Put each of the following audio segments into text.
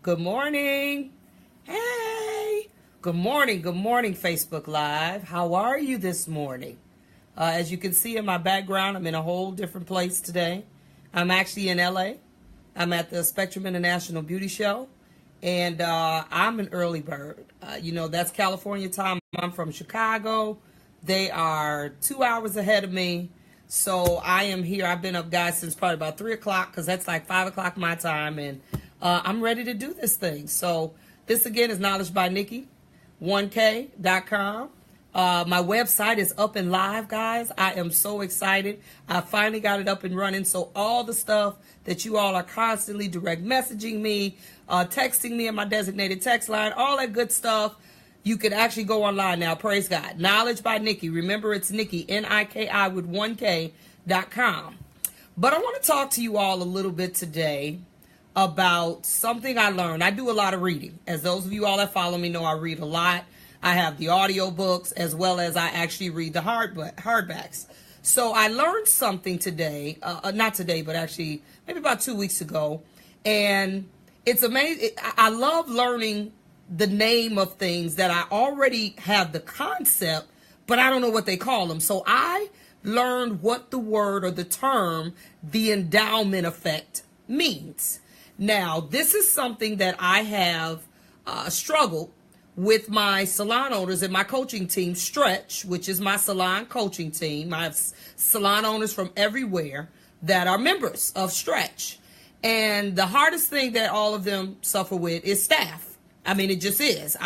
Good morning. Hey. Good morning. Good morning, Facebook Live. How are you this morning? As you can see in my background, I'm in a whole different place today. I'm actually in LA. I'm at the Spectrum International Beauty Show, and I'm an early bird. That's California time. I'm from Chicago. They are 2 hours ahead of me. So I am here. I've been up, guys, since probably about 3 o'clock because that's like 5 o'clock my time, and I'm ready to do this thing. So this, again, is Knowledge by Nikki, 1K.com. My website is up and live, guys. I am so excited. I finally got it up and running. So all the stuff that you all are constantly direct messaging me, texting me in my designated text line, all that good stuff, you can actually go online now. Praise God. Knowledge by Nikki. Remember, it's Nikki, N-I-K-I with 1K.com. But I want to talk to you all a little bit today about something I learned. I do a lot of reading. As those of you all that follow me know, I read a lot. I have the audio books as well as I actually read the hardbacks. So I learned something today, not today, but actually maybe about 2 weeks ago. And it's amazing. I love learning the name of things that I already have the concept, but I don't know what they call them. So I learned what the word or the term, the endowment effect, means. Now, this is something that I have struggled with my salon owners and my coaching team, Stretch, which is my salon coaching team. I have salon owners from everywhere that are members of Stretch. And the hardest thing that all of them suffer with is staff. I mean, it just is.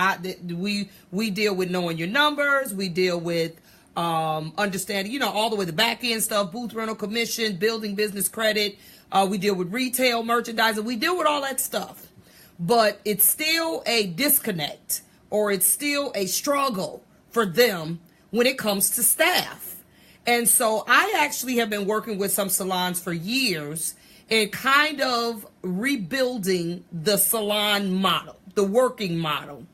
We deal with knowing your numbers. We deal with understanding, all the way the back end stuff, booth rental commission, building business credit. We deal with retail merchandising. We deal with all that stuff. But it's still a disconnect, or it's still a struggle for them when it comes to staff. And so I actually have been working with some salons for years and kind of rebuilding the salon model, the working model.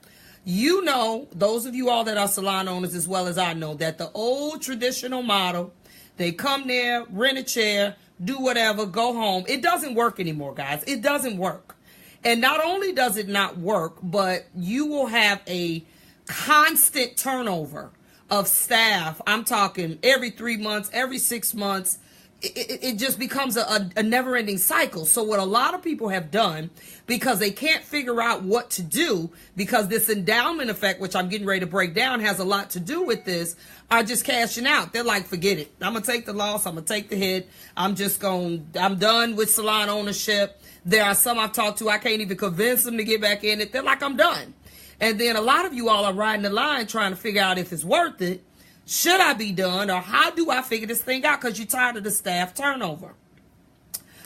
Those of you all that are salon owners as well as I know, that the old traditional model, they come there, rent a chair, do whatever, go home. It doesn't work anymore, guys. It doesn't work. And not only does it not work, but you will have a constant turnover of staff. I'm talking every 3 months, every 6 months. It just becomes a never-ending cycle. So what a lot of people have done, because they can't figure out what to do, because this endowment effect, which I'm getting ready to break down, has a lot to do with this, are just cashing out. They're like, forget it. I'm going to take the loss. I'm going to take the hit. I'm done with salon ownership. There are some I've talked to, I can't even convince them to get back in it. They're like, I'm done. And then a lot of you all are riding the line trying to figure out if it's worth it. Should I be done, or how do I figure this thing out, because you're tired of the staff turnover?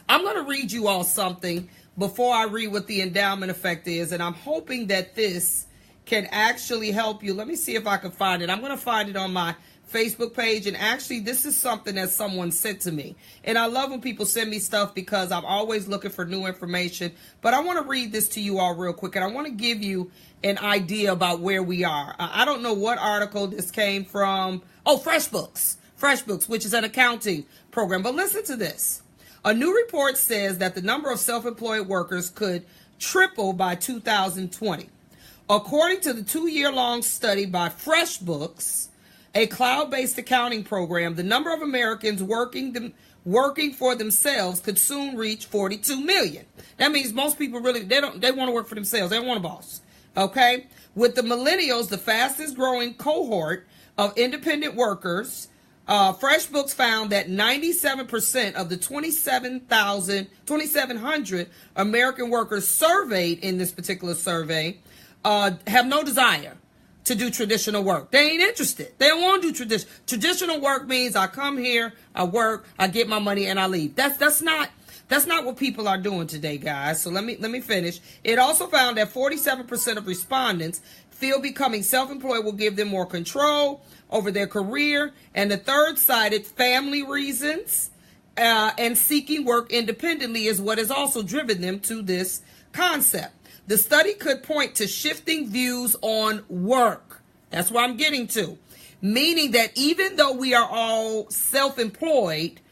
I'm going to read you all something before I read what the endowment effect is, and I'm hoping that this can actually help you. Let me see if I can find it. I'm going to find it on my Facebook page, and actually this is something that someone sent to me. And I love when people send me stuff because I'm always looking for new information. But I want to read this to you all real quick, and I want to give you an idea about where we are. I don't know what article this came from. Oh, FreshBooks, which is an accounting program. But listen to this. A new report says that the number of self-employed workers could triple by 2020. According to the 2-year-long study by FreshBooks, a cloud-based accounting program, the number of Americans working for themselves could soon reach 42 million. That means most people they want to work for themselves. They don't want a boss. Okay? With the millennials, the fastest growing cohort of independent workers, FreshBooks found that 97% of the 2,700 American workers surveyed in this particular survey have no desire to do traditional work. They ain't interested. They don't want to do traditional. Traditional work means I come here, I work, I get my money, and I leave. That's not what people are doing today, guys. So let me finish. It also found that 47% of respondents feel becoming self-employed will give them more control over their career, and the third cited family reasons and seeking work independently is what has also driven them to this concept. The study could point to shifting views on work. That's what I'm getting to. Meaning that even though we are all self-employed,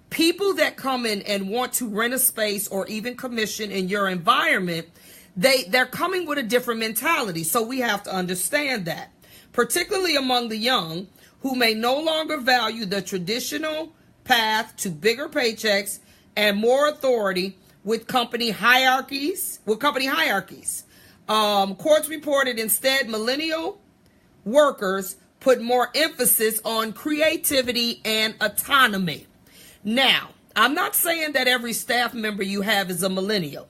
people that come in and want to rent a space or even commission in your environment, they're coming with a different mentality. So we have to understand that, particularly among the young who may no longer value the traditional path to bigger paychecks and more authority with company hierarchies. Courts reported instead millennial workers put more emphasis on creativity and autonomy. Now, I'm not saying that every staff member you have is a millennial,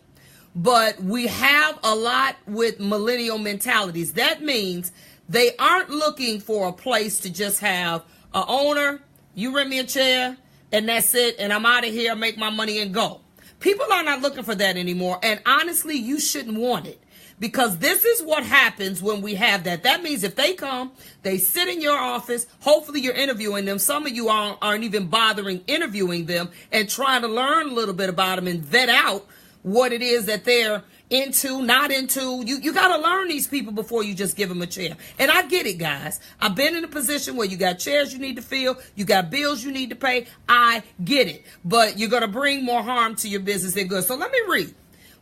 but we have a lot with millennial mentalities. That means they aren't looking for a place to just have an owner, you rent me a chair, and that's it, and I'm out of here, make my money and go. People are not looking for that anymore, and honestly, you shouldn't want it. Because this is what happens when we have that. That means if they come, they sit in your office, hopefully you're interviewing them. Some of you aren't even bothering interviewing them and trying to learn a little bit about them and vet out what it is that they're into, not into. You got to learn these people before you just give them a chair. And I get it, guys. I've been in a position where you got chairs you need to fill, you got bills you need to pay. I get it. But you're going to bring more harm to your business than good. So let me read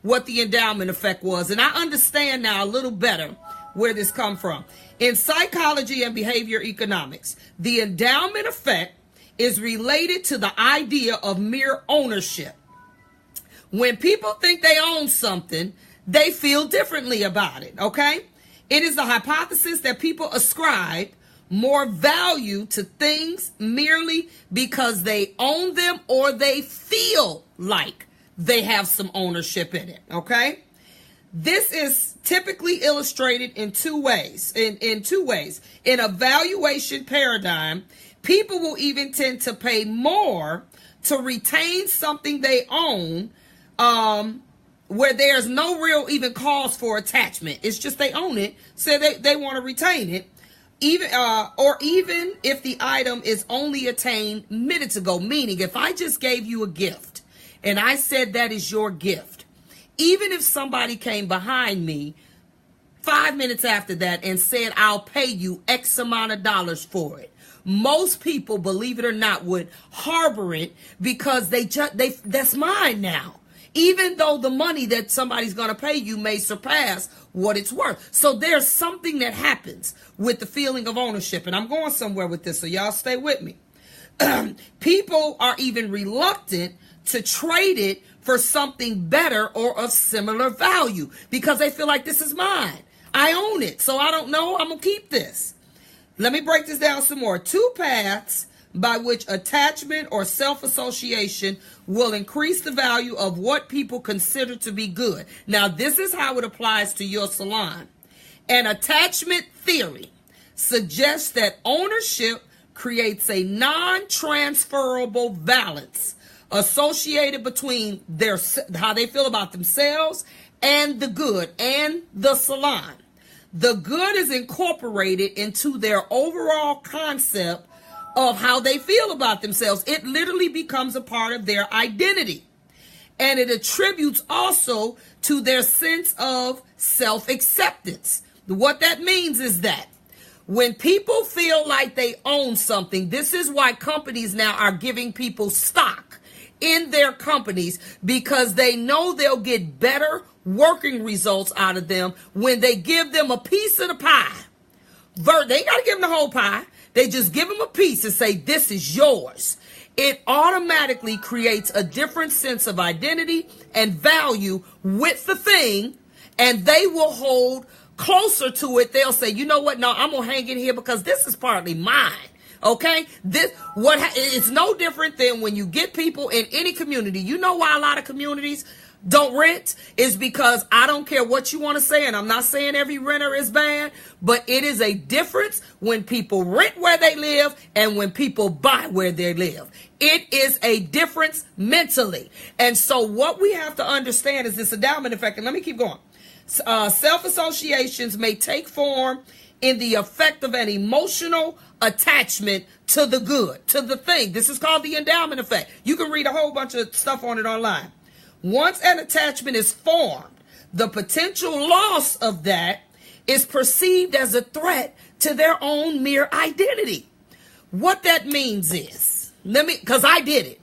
what the endowment effect was. And I understand now a little better where this come from. In psychology and behavior economics, the endowment effect is related to the idea of mere ownership. When people think they own something, they feel differently about it, okay? It is the hypothesis that people ascribe more value to things merely because they own them or they feel like they have some ownership in it, okay? This is typically illustrated in two ways. In two ways. In a valuation paradigm, people will even tend to pay more to retain something they own, where there's no real even cause for attachment. It's just they own it, so they want to retain it. Even if the item is only attained minutes ago, meaning if I just gave you a gift, and I said that is your gift, even if somebody came behind me 5 minutes after that and said, I'll pay you X amount of dollars for it, most people, believe it or not, would harbor it because that's mine now, even though the money that somebody's going to pay you may surpass what it's worth. So there's something that happens with the feeling of ownership, and I'm going somewhere with this, so y'all stay with me. People are even reluctant to trade it for something better or of similar value because they feel like this is mine. I own it, so I don't know. I'm going to keep this. Let me break this down some more. Two paths by which attachment or self-association will increase the value of what people consider to be good. Now, this is how it applies to your salon. An attachment theory suggests that ownership creates a non-transferable balance associated between how they feel about themselves and the good and the salon. The good is incorporated into their overall concept of how they feel about themselves. It literally becomes a part of their identity. And it attributes also to their sense of self-acceptance. What that means is that when people feel like they own something, this is why companies now are giving people stock in their companies, because they know they'll get better working results out of them when they give them a piece of the pie. They ain't got to give them the whole pie. They just give them a piece and say, this is yours. It automatically creates a different sense of identity and value with the thing, and they will hold closer to it. They'll say, you know what? No, I'm going to hang in here because this is partly mine. Okay, it's no different than when you get people in any community. You know why a lot of communities don't rent is because I don't care what you want to say, and I'm not saying every renter is bad, but it is a difference when people rent where they live and when people buy where they live. It is a difference mentally. And so what we have to understand is this endowment effect. And let me keep going. Self-associations may take form in the effect of an emotional attachment to the good, to the thing. This is called the endowment effect. You can read a whole bunch of stuff on it online. Once an attachment is formed, the potential loss of that is perceived as a threat to their own mere identity. What that means is, because I did it.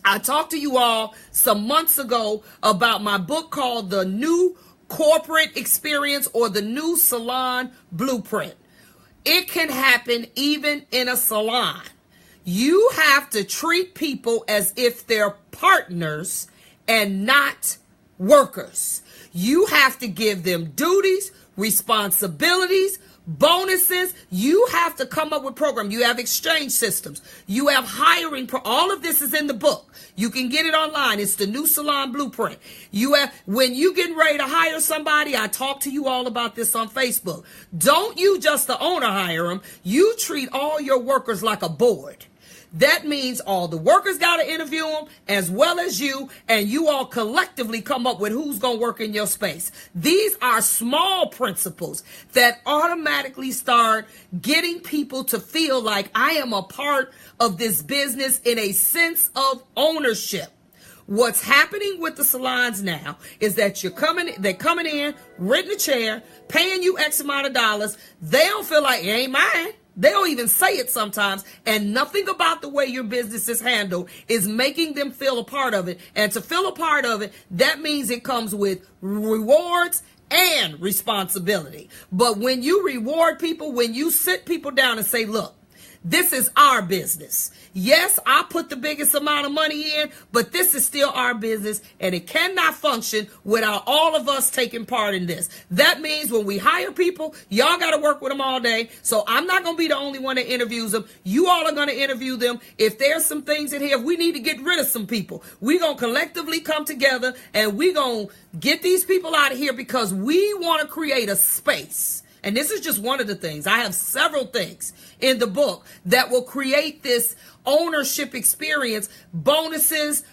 I talked to you all some months ago about my book called The New corporate experience or the new salon blueprint. It can happen even in a salon. You have to treat people as if they're partners and not workers. You have to give them duties, responsibilities, bonuses. You have to come up with programs. You have exchange systems. You have hiring. All of this is in the book. You can get it online. It's the new salon blueprint. You have, when you getting ready to hire somebody, I talk to you all about this on Facebook. Don't you just the owner hire them. You treat all your workers like a board. That means all the workers got to interview them as well as you, and you all collectively come up with who's going to work in your space. These are small principles that automatically start getting people to feel like I am a part of this business in a sense of ownership. What's happening with the salons now is that they're coming in, renting a chair, paying you X amount of dollars. They don't feel like it ain't mine. They don't even say it sometimes, and nothing about the way your business is handled is making them feel a part of it. And to feel a part of it, that means it comes with rewards and responsibility. But when you reward people, when you sit people down and say, look, this is our business. Yes, I put the biggest amount of money in, but this is still our business, and it cannot function without all of us taking part in this. That means when we hire people, y'all got to work with them all day. So I'm not going to be the only one that interviews them. You all are going to interview them. If there's some things in here, if we need to get rid of some people, we're going to collectively come together, and we're going to get these people out of here because we want to create a space. And this is just one of the things. I have several things in the book that will create this ownership experience, bonuses,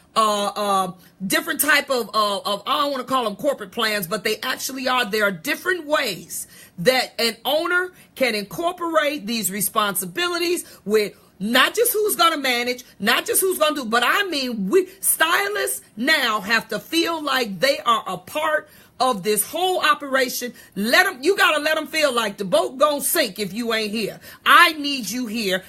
different type of I don't want to call them corporate plans, but they actually are. There are different ways that an owner can incorporate these responsibilities with not just who's going to manage, not just who's going to do, but I mean, we stylists now have to feel like they are a part of this whole operation. You got to let them feel like the boat gonna sink if you ain't here. I need you here.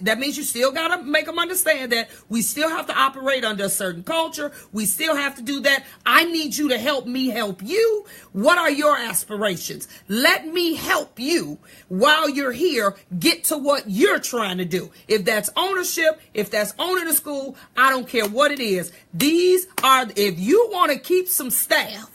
That means you still got to make them understand that we still have to operate under a certain culture. We still have to do that. I need you to help me help you. What are your aspirations? Let me help you while you're here get to what you're trying to do. If that's ownership, if that's owning a school, I don't care what it is. These are, if you want to keep some staff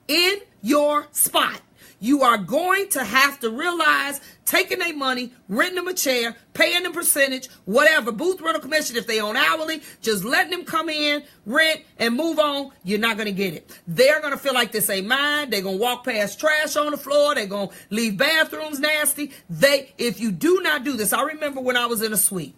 in your spot, you are going to have to realize taking their money, renting them a chair, paying them percentage, whatever, booth rental commission if they own hourly, just letting them come in, rent, and move on, you're not going to get it. They're going to feel like this ain't mine. They're going to walk past trash on the floor. They're going to leave bathrooms nasty. If you do not do this, I remember when I was in a suite,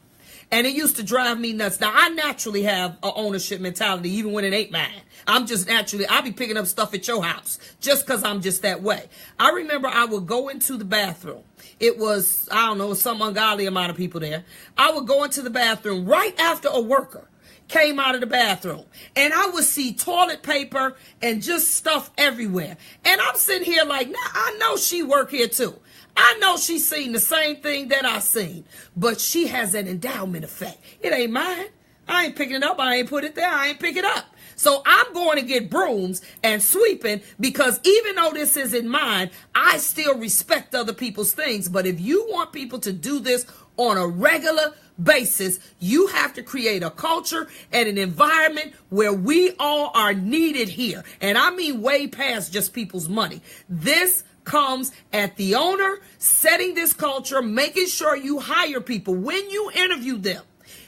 and it used to drive me nuts. Now, I naturally have an ownership mentality, even when it ain't mine. I'm just naturally, I'll be picking up stuff at your house just because I'm just that way. I remember I would go into the bathroom. It was, I don't know, some ungodly amount of people there. I would go into the bathroom right after a worker came out of the bathroom, and I would see toilet paper and just stuff everywhere. And I'm sitting here like, nah, I know she work here too. I know she's seen the same thing that I seen, but she has an endowment effect. It ain't mine. I ain't picking it up. I ain't put it there. I ain't pick it up. So I'm going to get brooms and sweeping because even though this isn't mine, I still respect other people's things. But if you want people to do this on a regular basis, you have to create a culture and an environment where we all are needed here. And I mean way past just people's money. This comes at the owner setting this culture, making sure you hire people when you interview them.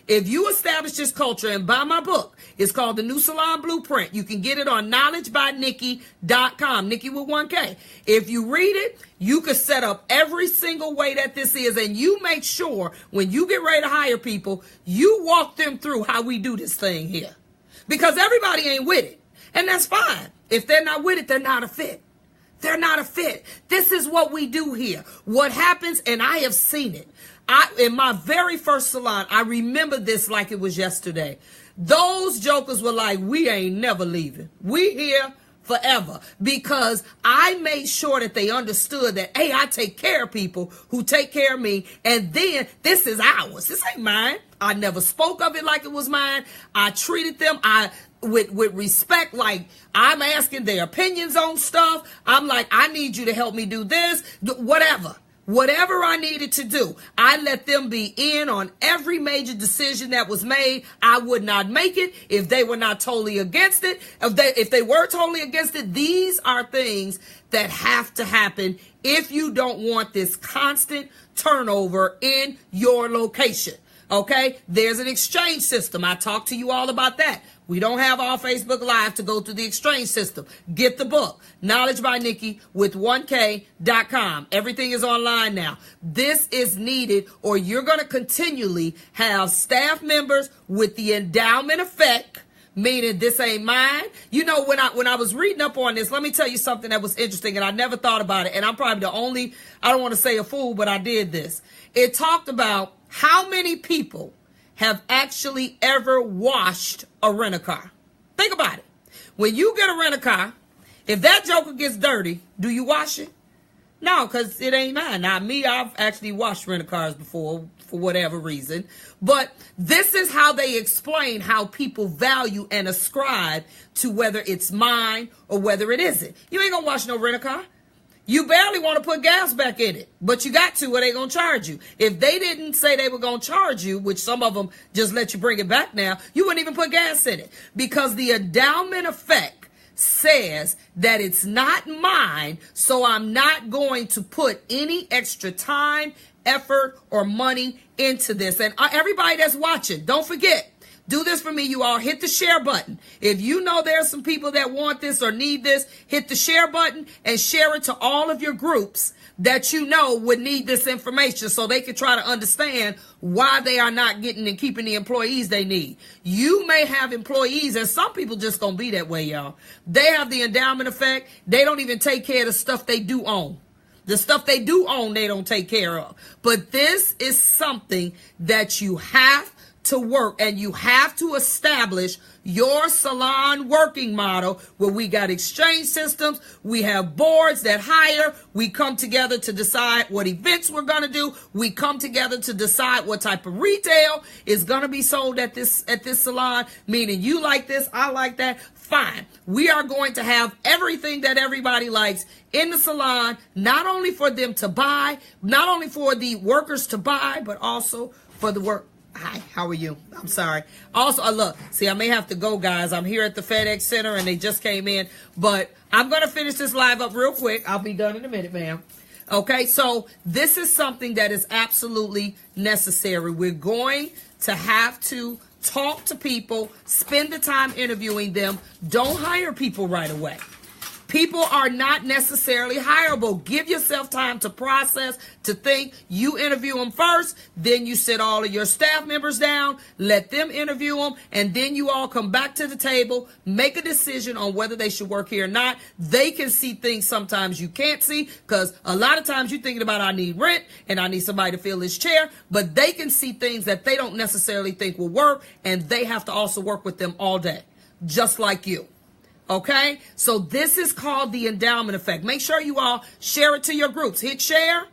If you establish this culture, and buy my book, it's called The New Salon Blueprint. You can get it on knowledgebynikki.com, Nikki with 1K. If you read it, you can set up every single way that this is, and you make sure when you get ready to hire people, you walk them through how we do this thing here. Because everybody ain't with it, and that's fine. If they're not with it, they're not a fit. They're not a fit. This is what we do here. What happens, and I have seen it. In my very first salon, I remember this like it was yesterday. Those jokers were like, we ain't never leaving. We here forever, because I made sure that they understood that, hey, I take care of people who take care of me, and then this is ours. This ain't mine. I never spoke of it like it was mine. I treated them with respect, like I'm asking their opinions on stuff. I'm like, I need you to help me do this, whatever I needed to do. I let them be in on every major decision that was made. I would not make it if they were not totally against it. If they were totally against it, these are things that have to happen if you don't want this constant turnover in your location. Okay, there's an exchange system. I talked to you all about that. We don't have our Facebook Live to go through the exchange system. Get the book, Knowledge by Nikki with 1K.com. Everything is online now. This is needed, or you're going to continually have staff members with the endowment effect, meaning this ain't mine. You know, when I was reading up on this, let me tell you something that was interesting, and I never thought about it. And I'm probably the only, I don't want to say a fool, but I did this. It talked about how many people have actually ever washed a rent-a-car. Think about it. When you get a rent-a-car, if that joker gets dirty, do you wash it? No, because it ain't mine. Now, me, I've actually washed rent-a-cars before for whatever reason. But this is how they explain how people value and ascribe to whether it's mine or whether it isn't. You ain't going to wash no rent-a-car. You barely want to put gas back in it, but you got to, or they going to charge you. If they didn't say they were going to charge you, which some of them just let you bring it back now, you wouldn't even put gas in it, because the endowment effect says that it's not mine, so I'm not going to put any extra time, effort, or money into this. And everybody that's watching, don't forget, do this for me, you all. Hit the share button. If you know there's some people that want this or need this, hit the share button and share it to all of your groups that you know would need this information, so they can try to understand why they are not getting and keeping the employees they need. You may have employees, and some people just gonna be that way, y'all. They have the endowment effect. They don't even take care of the stuff they do own. The stuff they do own, they don't take care of. But this is something that you have to work, and you have to establish your salon working model, where we got exchange systems, we have boards that hire, we come together to decide what events we're going to do, we come together to decide what type of retail is going to be sold at this salon, meaning you like this, I like that, fine. We are going to have everything that everybody likes in the salon, not only for them to buy, not only for the workers to buy, but also for the work. Hi, how are you? I'm sorry. Also, look, see, I may have to go, guys. I'm here at the FedEx Center, and they just came in. But I'm going to finish this live up real quick. I'll be done in a minute, ma'am. Okay, so this is something that is absolutely necessary. We're going to have to talk to people, spend the time interviewing them. Don't hire people right away. People are not necessarily hireable. Give yourself time to process, to think. You interview them first, then you sit all of your staff members down, let them interview them, and then you all come back to the table, make a decision on whether they should work here or not. They can see things sometimes you can't see, because a lot of times you're thinking about, I need rent and I need somebody to fill this chair, but they can see things that they don't necessarily think will work, and they have to also work with them all day, just like you. Okay, so this is called the endowment effect. Make sure you all share it to your groups. Hit share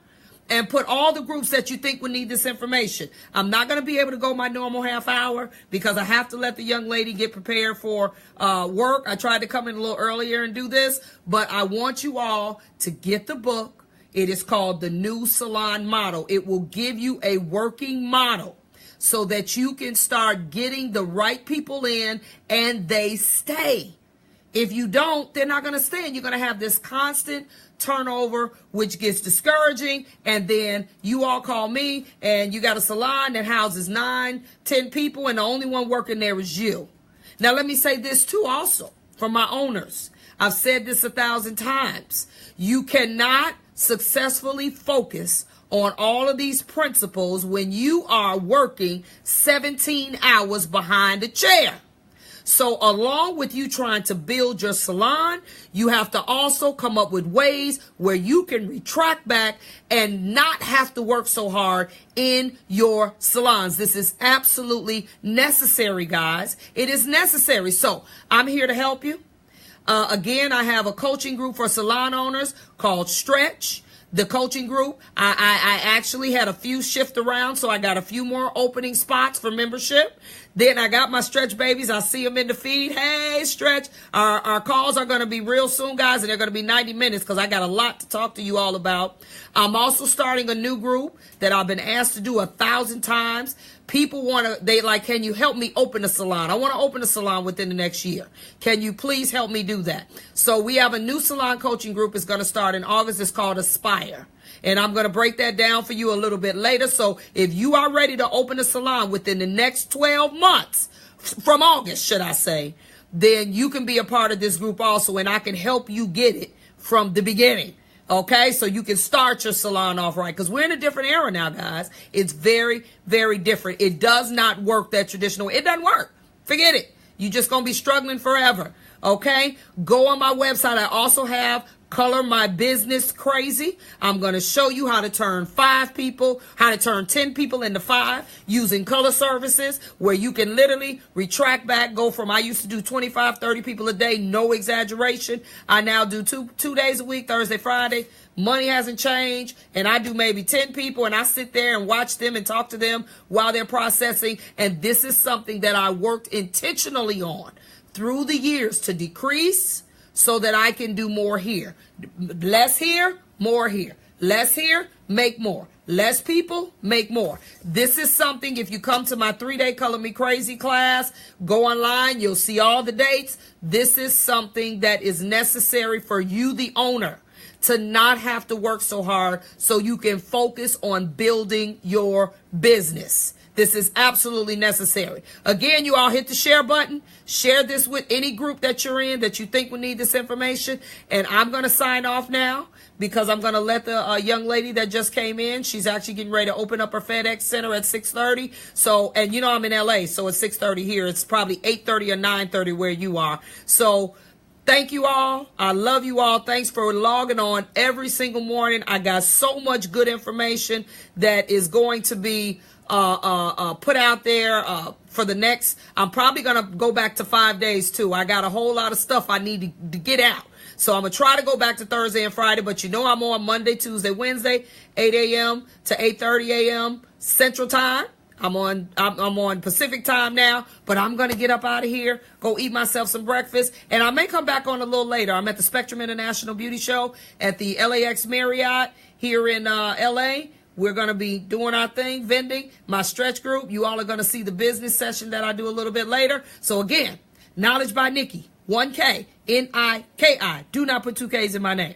and put all the groups that you think would need this information. I'm not going to be able to go my normal half hour because I have to let the young lady get prepared for work. I tried to come in a little earlier and do this, but I want you all to get the book. It is called The New Salon Model. It will give you a working model so that you can start getting the right people in and they stay. If you don't, they're not going to stay, and you're going to have this constant turnover, which gets discouraging. And then you all call me, and you got a salon that houses 9, 10 people, and the only one working there is you. Now, let me say this too also for my owners. I've said this 1,000 times. You cannot successfully focus on all of these principles when you are working 17 hours behind a chair. So along with you trying to build your salon, you have to also come up with ways where you can retract back and not have to work so hard in your salons. This is absolutely necessary, guys. It is necessary. So I'm here to help you. Again, I have a coaching group for salon owners called Stretch. The coaching group, I actually had a few shift around, so I got a few more opening spots for membership. Then I got my Stretch babies. I see them in the feed. Hey, Stretch. Our calls are going to be real soon, guys, and they're going to be 90 minutes because I got a lot to talk to you all about. I'm also starting a new group that I've been asked to do 1,000 times. People can you help me open a salon? I want to open a salon within the next year. Can you please help me do that? So we have a new salon coaching group. It's going to start in August. It's called Aspire. And I'm going to break that down for you a little bit later. So if you are ready to open a salon within the next 12 months, from August, should I say, then you can be a part of this group also, and I can help you get it from the beginning. Okay, so you can start your salon off right, because we're in a different era now, guys. It's very, very different. It does not work that traditional way. It doesn't work. Forget it. You're just going to be struggling forever. Okay, go on my website. I also have Color My Business Crazy. I'm going to show you how to turn 5 people, how to turn 10 people into 5 using color services, where you can literally retract back, go from, I used to do 25, 30 people a day, no exaggeration. I now do two days a week, Thursday, Friday. Money hasn't changed, and I do maybe 10 people, and I sit there and watch them and talk to them while they're processing. And this is something that I worked intentionally on through the years to decrease, so that I can do more here. Less here, more here. Less here, make more. Less people, make more. This is something, if you come to my 3-day Color Me Crazy class, go online, you'll see all the dates. This is something that is necessary for you, the owner, to not have to work so hard so you can focus on building your business. This is absolutely necessary. Again, you all hit the share button. Share this with any group that you're in that you think will need this information. And I'm going to sign off now because I'm going to let the young lady that just came in, she's actually getting ready to open up her FedEx Center at 6:30. So, and you know I'm in LA, so it's 6:30 here. It's probably 8:30 or 9:30 where you are. So thank you all. I love you all. Thanks for logging on every single morning. I got so much good information that is going to be put out there for the next. I'm probably going to go back to 5 days too. I got a whole lot of stuff I need to get out. So I'm going to try to go back to Thursday and Friday, but you know I'm on Monday, Tuesday, Wednesday, 8 a.m. to 8:30 a.m. Central Time. I'm on Pacific Time now, but I'm going to get up out of here, go eat myself some breakfast, and I may come back on a little later. I'm at the Spectrum International Beauty Show at the LAX Marriott here in LA. We're going to be doing our thing, vending, my stretch group. You all are going to see the business session that I do a little bit later. So again, Knowledge by Nikki, 1K, Niki. Do not put 2 Ks in my name.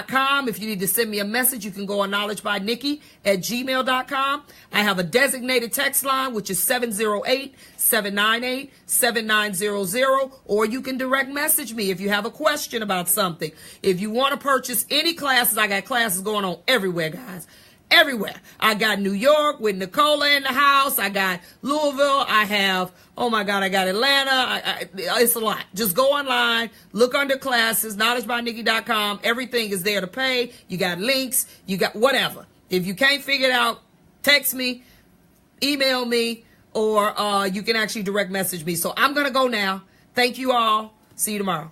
.com. If you need to send me a message, you can go on knowledgebynikki@gmail.com. I have a designated text line, which is 708-798-7900, or you can direct message me if you have a question about something. If you want to purchase any classes, I got classes going on everywhere, guys. Everywhere. I got New York with Nicola in the house. I got Louisville. I have, oh my God, I got Atlanta. It's a lot. Just go online, look under classes, knowledgebynikki.com. Everything is there to pay. You got links. You got whatever. If you can't figure it out, text me, email me, or you can actually direct message me. So I'm going to go now. Thank you all. See you tomorrow.